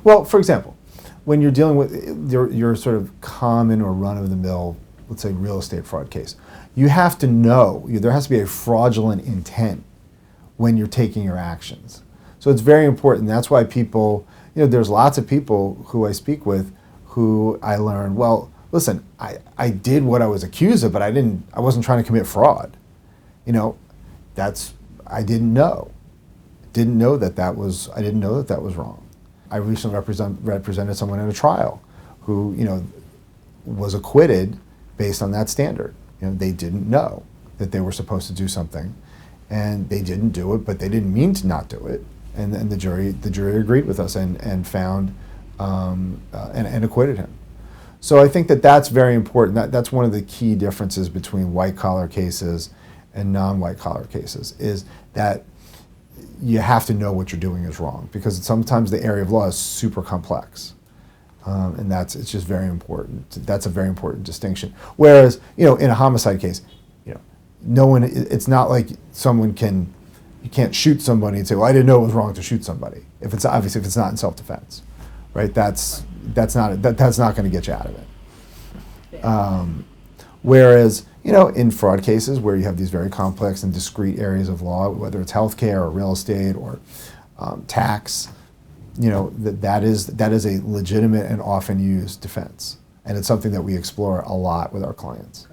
Well, for example, when you're dealing with your sort of common or run-of-the-mill, let's say, real estate fraud case, you have to know, there has to be a fraudulent intent when you're taking your actions. So it's very important. That's why people, there's lots of people who I speak with who I learned, well, listen, I did what I was accused of, but I wasn't trying to commit fraud. I didn't know. I didn't know that was wrong. I recently represented someone in a trial who, was acquitted based on that standard. They didn't know that they were supposed to do something, and they didn't do it, but they didn't mean to not do it. And the jury agreed with us and found and acquitted him. So I think that's very important. That's one of the key differences between white collar cases and non-white collar cases, is that you have to know what you're doing is wrong, because sometimes the area of law is super complex, and it's just very important. That's a very important distinction. Whereas in a homicide case, no one. It's not like you can't shoot somebody and say, well, I didn't know it was wrong to shoot somebody. If it's not in self-defense, right? That's not going to get you out of it. Whereas in fraud cases where you have these very complex and discrete areas of law, whether it's healthcare or real estate or tax, that is a legitimate and often used defense, and it's something that we explore a lot with our clients.